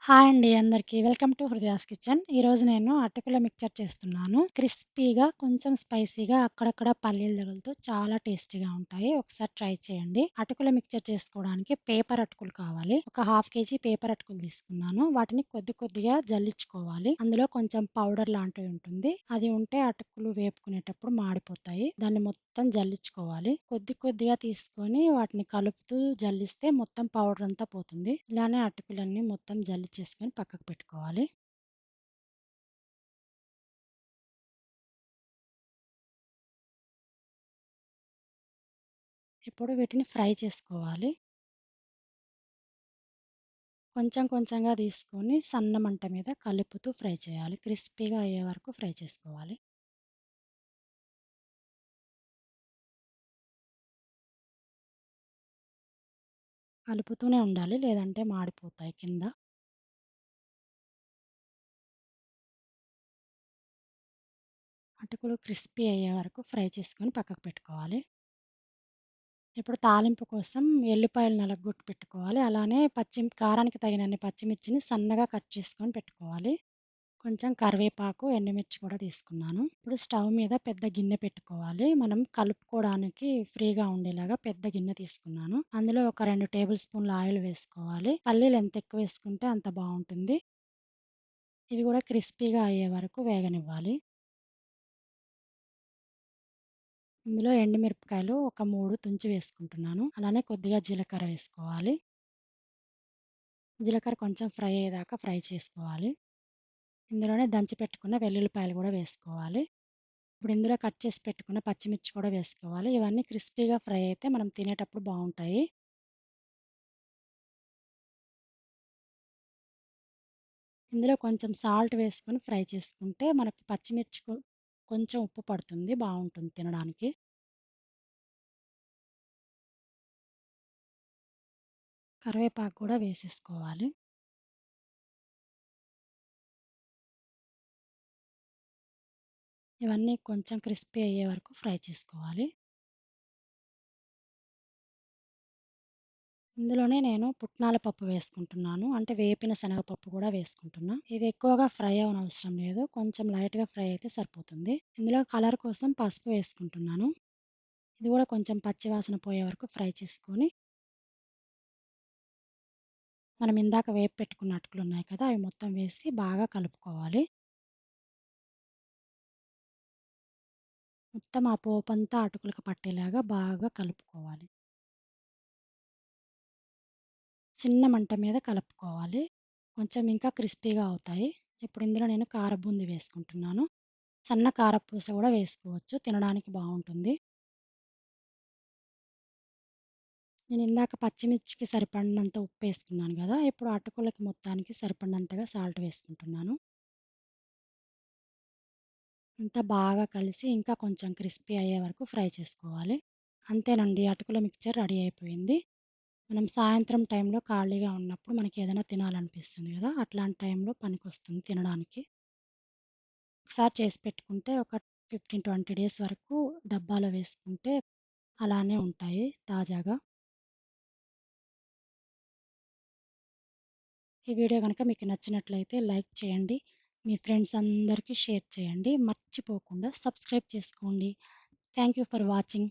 Hi అండి అందరికీ. Welcome to Hridaya's kitchen. ఈరోజు నేను అటుకుల మిక్చర్ చేస్తున్నాను. క్రిస్పీగా, కొంచెం స్పైసీగా, అక్కడక్కడ పల్లీలు తగులుతూ చాలా టేస్టీగా ఉంటాయి. ఒకసారి ట్రై చేయండి. అటుకుల మిక్చర్ చేసుకోవడానికి పేపర్ అటుకులు కావాలి. ఒక హాఫ్ కేజీ పేపర్ అటుకులు తీసుకున్నాను. వాటిని కొద్ది కొద్దిగా జల్లించుకోవాలి. అందులో కొంచెం పౌడర్ లాంటిది ఉంటుంది. అది ఉంటే అటుకులు వేపుకునేటప్పుడు మాడిపోతాయి. దాన్ని మొత్తం జల్లించుకోవాలి. కొద్ది కొద్దిగా తీసుకొని వాటిని కలుపుతూ జల్లిస్తే మొత్తం పౌడర్ అంతా పోతుంది. ఇలానే అటుకులన్నీ మొత్తం జల్లించేసుకొని పక్కకు పెట్టుకోవాలి. ఇప్పుడు వీటిని ఫ్రై చేసుకోవాలి. కొంచెం కొంచెంగా తీసుకొని సన్న మంట మీద కలుపుతూ ఫ్రై చేయాలి. క్రిస్పీగా అయ్యే వరకు ఫ్రై చేసుకోవాలి. కలుపుతూనే ఉండాలి, లేదంటే మాడిపోతాయి కింద. అటుకులు క్రిస్పీ అయ్యే వరకు ఫ్రై చేసుకొని పక్కకు పెట్టుకోవాలి. ఇప్పుడు తాలింపు కోసం ఎల్లిపాయలు నలగగొట్టి పెట్టుకోవాలి. అలానే కారానికి తగినన్ని పచ్చిమిర్చిని సన్నగా కట్ చేసుకొని పెట్టుకోవాలి. కొంచెం కరివేపాకు, ఎండుమిర్చి కూడా తీసుకున్నాను. ఇప్పుడు స్టవ్ మీద పెద్ద గిన్నె పెట్టుకోవాలి. మనం కలుపుకోవడానికి ఫ్రీగా ఉండేలాగా పెద్ద గిన్నె తీసుకున్నాను. అందులో ఒక 2 టేబుల్ స్పూన్ల ఆయిల్ వేసుకోవాలి. పల్లీలు ఎంత ఎక్కువ వేసుకుంటే అంత బావుంటుంది. ఇవి కూడా క్రిస్పీగా అయ్యే వరకు వేగనివ్వాలి. ఇందులో ఎండుమిరపకాయలు ఒక 3 తుంచి వేసుకుంటున్నాను. అలానే కొద్దిగా జీలకర్ర వేసుకోవాలి. జీలకర్ర కొంచెం ఫ్రై అయ్యేదాకా ఫ్రై చేసుకోవాలి. ఇందులోనే దంచి పెట్టుకున్న వెల్లుల్లిపాయలు కూడా వేసుకోవాలి. ఇప్పుడు ఇందులో కట్ చేసి పెట్టుకున్న పచ్చిమిర్చి కూడా వేసుకోవాలి. ఇవన్నీ క్రిస్పీగా ఫ్రై అయితే మనం తినేటప్పుడు బావుంటాయి. ఇందులో కొంచెం సాల్ట్ వేసుకొని ఫ్రై చేసుకుంటే మనకి కొంచెం ఉప్పు పడుతుంది. బావుంటుంది తినడానికి. కరివేపాకు కూడా వేసేసుకోవాలి. ఇవన్నీ కొంచెం క్రిస్పీ అయ్యే వరకు ఫ్రై చేసుకోవాలి. ఇందులోనే నేను పుట్నాల పప్పు వేసుకుంటున్నాను. అంటే వేపిన శనగపప్పు కూడా వేసుకుంటున్నా. ఇది ఎక్కువగా ఫ్రై అవ్వనవసరం లేదు. కొంచెం లైట్‌గా ఫ్రై అయితే సరిపోతుంది. ఇందులో కలర్ కోసం పసుపు వేసుకుంటున్నాను. ఇది కూడా కొంచెం పచ్చి వాసన పోయే వరకు ఫ్రై చేసుకొని, మనం ఇందాక వేపి పెట్టుకున్న అటుకులున్నాయి కదా! అవి మొత్తం వేసి బాగా కలుపుకోవాలి. మొత్తం ఆ పోపంతా అటుకులకు పట్టేలాగా బాగా కలుపుకోవాలి. చిన్న మంట మీద కలుపుకోవాలి. కొంచెం ఇంకా క్రిస్పీగా అవుతాయి. ఇప్పుడు ఇందులో నేను కారబూందీ వేసుకుంటున్నాను. సన్న కారపూస కూడా వేసుకోవచ్చు. తినడానికి బావుంటుంది. నేను ఇందాక పచ్చిమిర్చికి సరిపడినంత ఉప్పేసుకున్నాను గదా! ఇప్పుడు అటుకులకి మొత్తానికి సరిపడినంతగా సాల్ట్ వేసుకుంటున్నాను. అంతా బాగా కలిసి ఇంకా కొంచెం క్రిస్పీ అయ్యే వరకు ఫ్రై చేసుకోవాలి. అంతేనండి, అటుకుల మిక్చర్ రెడీ అయిపోయింది. మనం సాయంత్రం టైంలో ఖాళీగా ఉన్నప్పుడు మనకేదైనా తినాలనిపిస్తుంది గదా! అట్లాంటి టైంలో పనికొస్తుంది తినడానికి. ఒకసారి చేసి పెట్టుకుంటే ఒక 15, 20 డేస్ వరకు డబ్బాలో వేసుకుంటే అలానే ఉంటాయి తాజాగా. ఈ వీడియో గనక మీకు నచ్చినట్లయితే లైక్ చేయండి. మీ ఫ్రెండ్స్ అందరికీ షేర్ చేయండి. మర్చిపోకుండా సబ్స్క్రైబ్ చేసుకోండి. Thank you for watching.